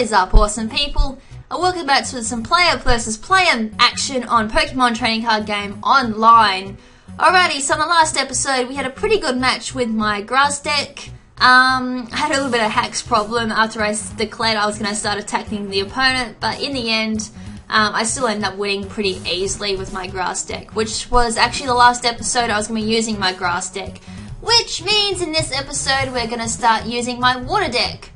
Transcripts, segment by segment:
is up, awesome people? And welcome back to some player versus player action on Pokemon Trading Card Game Online. Alrighty, so in the last episode we had a pretty good match with my grass deck. I had a little bit of hacks problem after I declared I was going to start attacking the opponent, but in the end I still ended up winning pretty easily with my grass deck, which was actually the last episode I was going to be using my grass deck. Which means in this episode we're going to start using my water deck.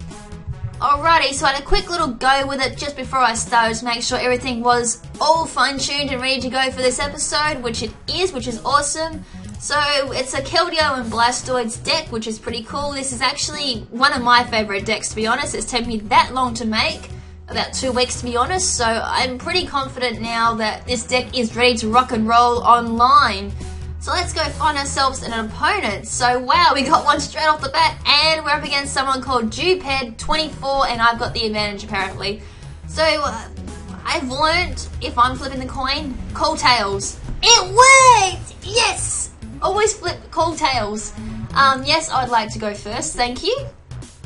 Alrighty, so I had a quick little go with it just before I started to make sure everything was all fine-tuned and ready to go for this episode, which it is, which is awesome. So it's a Keldeo and Blastoise deck, which is pretty cool. This is actually one of my favourite decks, to be honest. It's taken me that long to make, about 2 weeks to be honest, so I'm pretty confident now that this deck is ready to rock and roll online. So let's go find ourselves an opponent. So wow, we got one straight off the bat, and we're up against someone called drewped24, and I've got the advantage apparently. So I've learned, if I'm flipping the coin, call tails. It worked! Yes! Always flip call tails. Yes, I'd like to go first, thank you.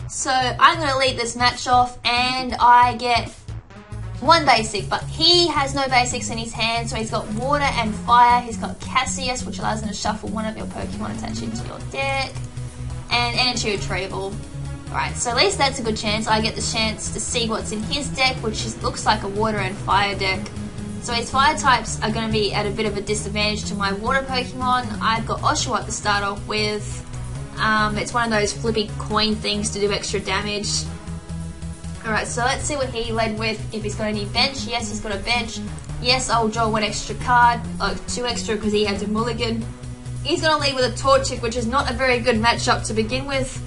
So I'm going to lead this match off, and I get one basic, but he has no basics in his hand, so he's got water and fire. He's got Cassius, which allows him to shuffle one of your Pokemon attached into your deck, and energy retrieval. Alright, so at least that's a good chance. I get the chance to see what's in his deck, which looks like a water and fire deck. So his fire types are going to be at a bit of a disadvantage to my water Pokemon. I've got Oshawott to start off with. It's one of those flippy coin things to do extra damage. Alright, so let's see what he led with. If he's got any bench. Yes, he's got a bench. Yes, I'll draw one extra card. Like 2 extra because he had a mulligan. He's going to lead with a Torchic, which is not a very good matchup to begin with.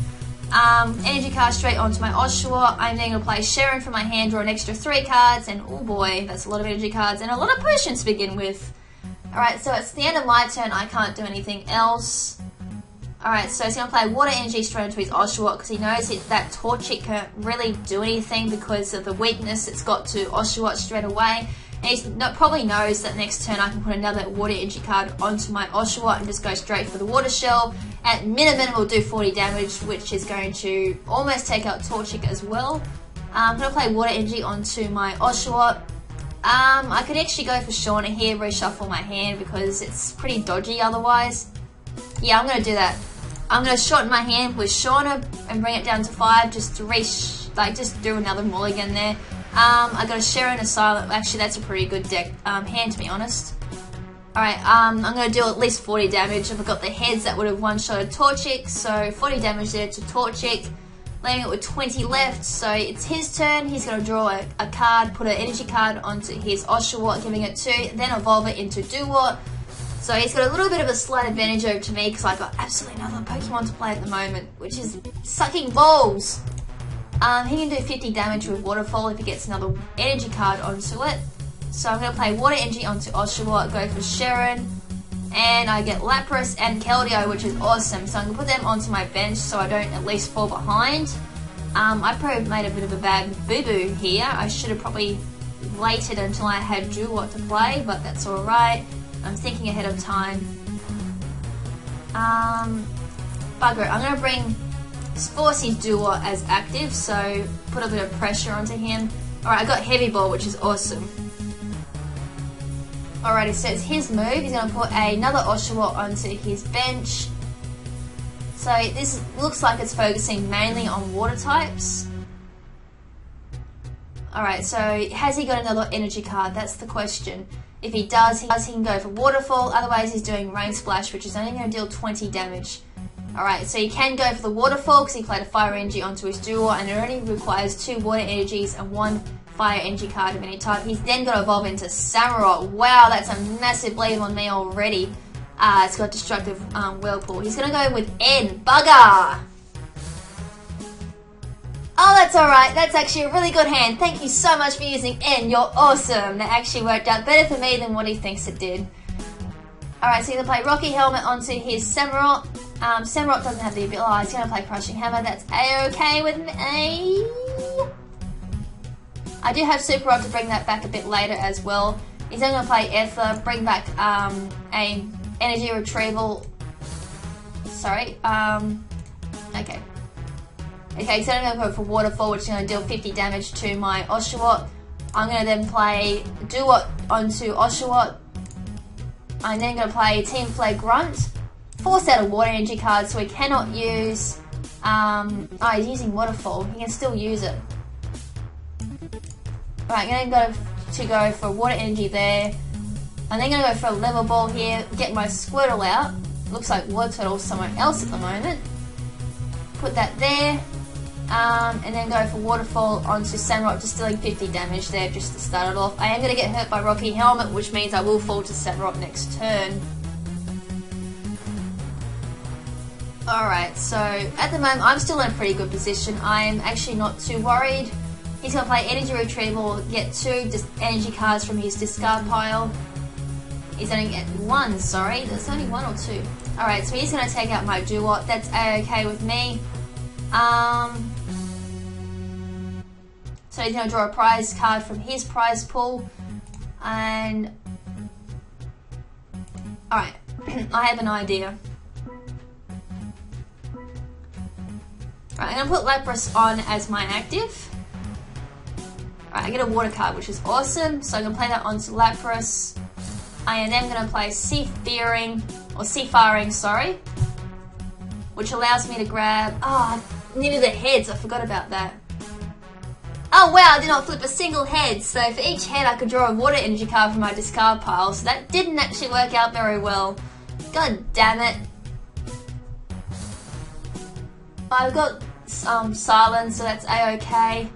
Energy card straight onto my Oshawott. I'm then going to play Sharon from my hand, draw an extra 3 cards, and oh boy, that's a lot of energy cards and a lot of potions to begin with. Alright, so it's the end of my turn. I can't do anything else. Alright, so he's going to play Water Energy straight into his Oshawott because he knows that Torchic can't really do anything because of the weakness it's got to Oshawott straight away. And he probably knows that next turn I can put another Water Energy card onto my Oshawott and just go straight for the Water Shell. At minimum it will do 40 damage, which is going to almost take out Torchic as well. I'm going to play Water Energy onto my Oshawott. I could actually go for Shauna here, reshuffle my hand because it's pretty dodgy otherwise. Yeah, I'm going to do that. I'm going to shorten my hand with Shauna and bring it down to 5 just to just do another mulligan there. I got a Sharon, a Silent. Actually, that's a pretty good deck hand to be honest. Alright, I'm going to do at least 40 damage. If I got the heads, that would have one-shotted Torchic. So 40 damage there to Torchic. Leaving it with 20 left. So it's his turn. He's going to draw a card, put an energy card onto his Oshawott, giving it 2, then evolve it into Dewott. So he's got a little bit of a slight advantage over to me because I've got absolutely nothing Pokemon to play at the moment, which is sucking balls. He can do 50 damage with Waterfall if he gets another energy card onto it. So I'm going to play Water Energy onto Oshawott, go for Sharon, and I get Lapras and Keldeo, which is awesome. So I'm going to put them onto my bench so I don't at least fall behind. I probably made a bit of a bad boo-boo here. I should have probably waited until I had Dewott to play, but that's alright. I'm thinking ahead of time. Bugger, I'm going to bring force his Dewott as active, so put a bit of pressure onto him. Alright, I got Heavy Ball, which is awesome. Alrighty, so it's his move. He's going to put another Oshawott onto his bench. So this looks like it's focusing mainly on water types. Alright, so has he got another energy card? That's the question. If he does, he can go for Waterfall. Otherwise, he's doing Rain Splash, which is only going to deal 20 damage. Alright, so he can go for the Waterfall because he played a Fire Energy onto his Dewott, and it only requires 2 Water Energies and 1 Fire Energy card of any type. He's then got to evolve into Samurott. Wow, that's a massive bleed on me already. It's got Destructive Whirlpool. He's going to go with N. Bugger! Oh, that's alright. That's actually a really good hand. Thank you so much for using N. You're awesome. That actually worked out better for me than what he thinks it did. Alright, so he's going to play Rocky Helmet onto his Samurott. Samurott doesn't have the ability. Oh, he's going to play Crushing Hammer. That's a-okay with me. I do have Super Rod to bring that back a bit later as well. He's then going to play Ether, bring back a Energy Retrieval. Sorry. Okay. Okay, so I'm going to go for Waterfall, which is going to deal 50 damage to my Oshawott. I'm going to then play Duot onto Oshawott. I'm then going to play Team Flay Grunt. 4 set of water energy cards, so he cannot use... oh, he's using Waterfall. He can still use it. Alright, I'm going to go for water energy there. I'm then going to go for a level ball here, get my Squirtle out. Looks like Water Turtle's somewhere else at the moment. Put that there. And then go for Waterfall onto Samurott, just dealing 50 damage there just to start it off. I am going to get hurt by Rocky Helmet, which means I will fall to Samurott next turn. Alright, so at the moment I'm still in a pretty good position. I am actually not too worried. He's going to play Energy Retrieval, get 2 energy cards from his discard pile. He's only get 1, sorry. There's only 1 or 2. Alright, so he's going to take out my Duot. That's a-okay with me. So he's going to draw a prize card from his prize pool. And... Alright, I have an idea. Alright, I'm going to put Lapras on as my active. Alright, I get a water card, which is awesome. So I'm going to play that onto Lapras. I am then going to play Seafaring, sorry. Which allows me to grab... Oh, needed the heads, I forgot about that. Oh wow, I did not flip a single head. So for each head I could draw a water energy card from my discard pile. So that didn't actually work out very well. God damn it. I've got Silence, so that's a-okay.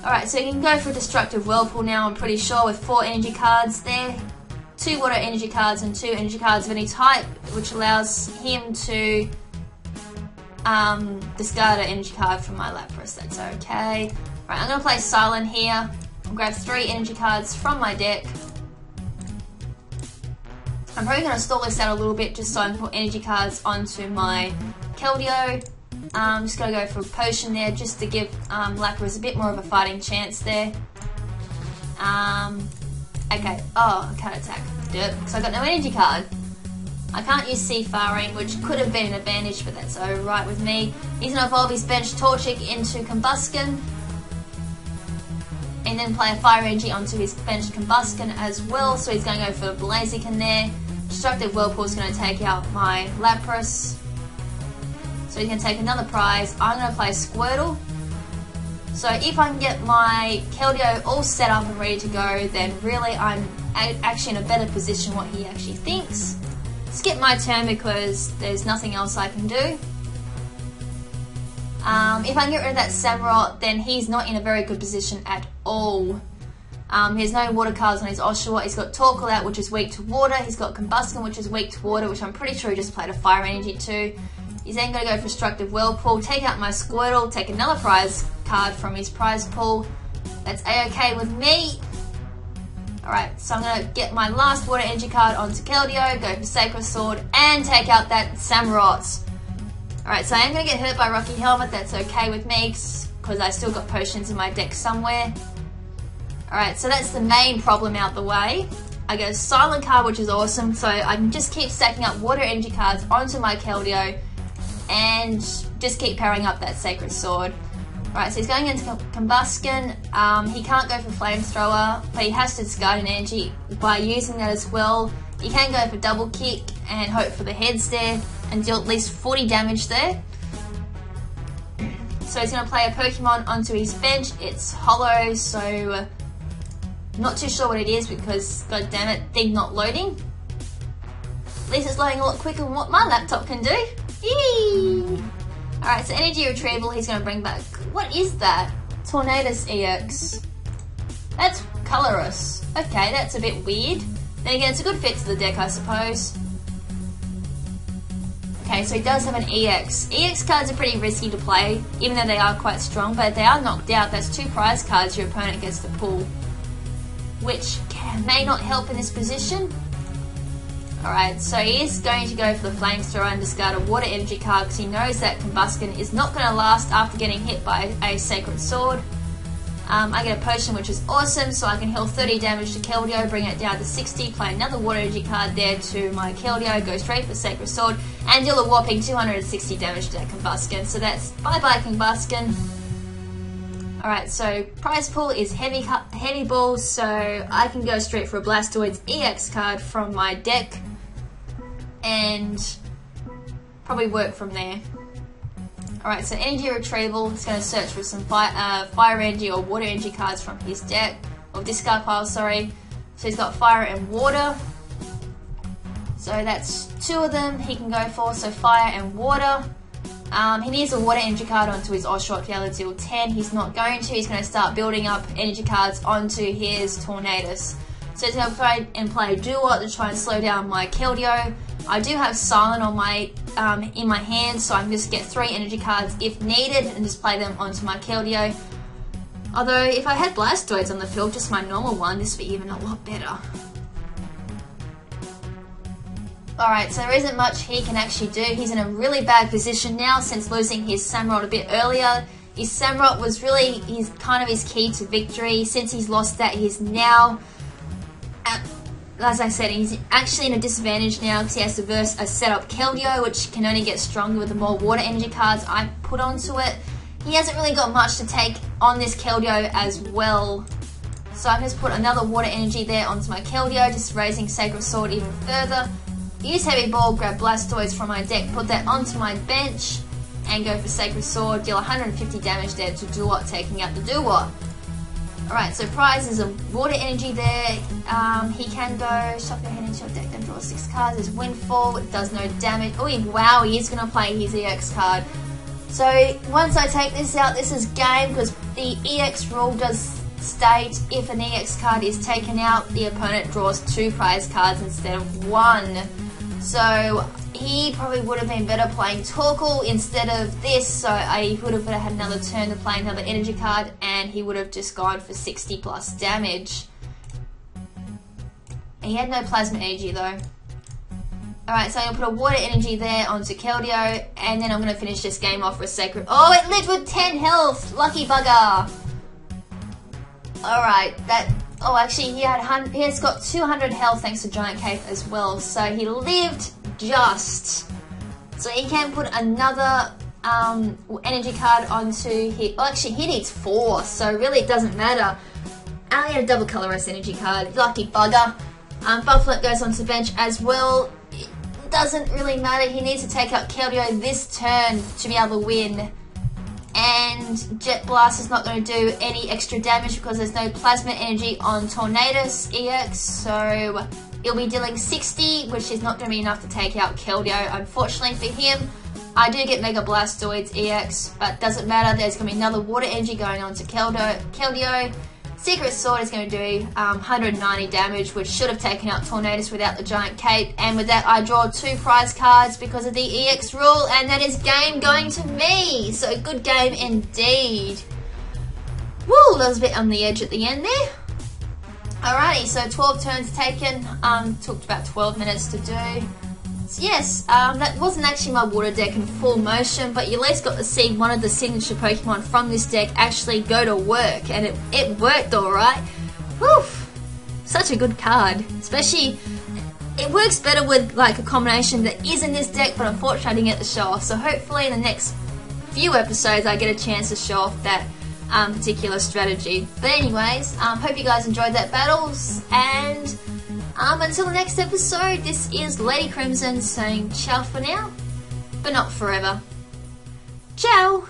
Alright, so you can go for Destructive Whirlpool now, I'm pretty sure, with 4 energy cards there. 2 water energy cards and 2 energy cards of any type, which allows him to discard an energy card from my Lapras. That's okay. Right, I'm going to play Silent here. I'll grab 3 energy cards from my deck. I'm probably going to stall this out a little bit just so I can put energy cards onto my Keldeo. I'm just going to go for a potion there just to give Lapras a bit more of a fighting chance there. Okay. Oh, I can't attack. Because I got no energy card. I can't use Seafaring, which could have been an advantage, but that's alright with me. He's going to evolve his bench Torchic into Combusken. And then play a Fire Energy onto his bench Combusken as well. So he's going to go for Blaziken there. Destructive Whirlpool is going to take out my Lapras. So he's going to take another prize. I'm going to play Squirtle. So if I can get my Keldeo all set up and ready to go, then really I'm actually in a better position what he actually thinks. Skip my turn because there's nothing else I can do. If I can get rid of that Samurott, then he's not in a very good position at all. He has no water cards on his Oshawott. He's got Torkoal out, which is weak to water. He's got Combusken, which is weak to water, which I'm pretty sure he just played a Fire Energy too. He's then going to go for Destructive Whirlpool, take out my Squirtle, take another prize card from his prize pool. That's a-okay with me. Alright, so I'm going to get my last water energy card onto Keldeo, go for Sacred Sword, and take out that Samurott. Alright, so I am going to get hurt by Rocky Helmet, that's okay with me, because I still got potions in my deck somewhere. Alright, so that's the main problem out the way. I get a Silent card, which is awesome, so I can just keep stacking up water energy cards onto my Keldeo, and just keep powering up that Sacred Sword. Right, so he's going into Combusken. He can't go for Flamethrower, but he has to discard an energy by using that as well. He can go for Double Kick and hope for the heads there and deal at least 40 damage there. So he's going to play a Pokemon onto his bench. It's Hollow, so not too sure what it is because, god damn it, thing not loading. At least it's loading a lot quicker than what my laptop can do. Yee! Alright, so Energy Retrieval he's going to bring back. What is that? Tornadus EX. That's Colorless. Okay, that's a bit weird. Then again, it's a good fit to the deck, I suppose. Okay, so he does have an EX. EX cards are pretty risky to play, even though they are quite strong, but if they are knocked out, that's 2 prize cards your opponent gets to pull, which may not help in this position. Alright, so he is going to go for the Flamethrower and discard a water energy card because he knows that Combusken is not going to last after getting hit by a Sacred Sword. I get a potion, which is awesome, so I can heal 30 damage to Keldeo, bring it down to 60, play another water energy card there to my Keldeo, go straight for Sacred Sword, and deal a whopping 260 damage to that Combusken. So that's bye-bye Combusken. Alright, so prize pool is heavy balls, so I can go straight for a Blastoise EX card from my deck, and probably work from there. Alright, so energy retrieval is going to search for some fire energy or water energy cards from his deck, or discard pile, sorry. So he's got fire and water. So that's 2 of them he can go for, so fire and water. He needs a water energy card onto his Oshawott to deal 10. He's not going to. He's going to start building up energy cards onto his Tornadus. So he's going to play Duo to try and slow down my Keldeo. I do have Silent on my in my hand, so I can just get 3 energy cards if needed and just play them onto my Keldeo. Although if I had Blastoise on the field, just my normal one, this would be even a lot better. Alright, so there isn't much he can actually do. He's in a really bad position now since losing his Samurott a bit earlier. His Samurott was really kind of his key to victory. Since he's lost that, he's now, as I said, he's actually in a disadvantage now because he has to verse a set-up Keldeo, which can only get stronger with the more water energy cards I put onto it. He hasn't really got much to take on this Keldeo as well. So I can just put another water energy there onto my Keldeo, just raising Sacred Sword even further. Use Heavy Ball, grab Blastoise from my deck, put that onto my bench, and go for Sacred Sword, deal 150 damage there to Duo, taking out the Duo. Alright, so prize is a water energy there. He can go, shuffle your hand into your deck, then draw 6 cards. There's Windfall, it does no damage. Oh, wow, he is going to play his EX card. So once I take this out, this is game, because the EX rule does state if an EX card is taken out, the opponent draws 2 prize cards instead of 1. So he probably would have been better playing Torkoal instead of this, so I would have had another turn to play another energy card, and he would have just gone for 60 plus damage. He had no plasma energy though. Alright, so I'm going to put a water energy there onto Keldeo, and then I'm going to finish this game off with Sacred. Oh, it lived with 10 health! Lucky bugger! Alright, oh, actually, he has got 200 health thanks to Giant Cape as well, so he lived just. So he can put another energy card onto his. Oh, actually, he needs 4, so really it doesn't matter. I only had a double colorless energy card. Lucky bugger. Bufflet goes onto the bench as well. It doesn't really matter. He needs to take out Keldeo this turn to be able to win. And Jet Blast is not going to do any extra damage because there's no plasma energy on Tornadus EX, so he'll be dealing 60, which is not going to be enough to take out Keldeo. Unfortunately for him, I do get Mega Blastoise EX, but doesn't matter. There's going to be another water energy going on to Keldeo. Secret Sword is going to do 190 damage, which should have taken out Tornadus without the Giant Cape. And with that, I draw 2 prize cards because of the EX rule, and that is game going to me. So good game indeed. Woo, that was a bit on the edge at the end there. Alrighty, so 12 turns taken. Took about 12 minutes to do. So yes, that wasn't actually my water deck in full motion, but you at least got to see one of the signature Pokemon from this deck actually go to work, and it worked alright. Woof! Such a good card. Especially, it works better with like a combination that is in this deck, but unfortunately I didn't get to show off. So hopefully in the next few episodes I get a chance to show off that particular strategy. But anyways, hope you guys enjoyed that battles, and until the next episode, this is LadyKrimZen saying ciao for now, but not forever. Ciao!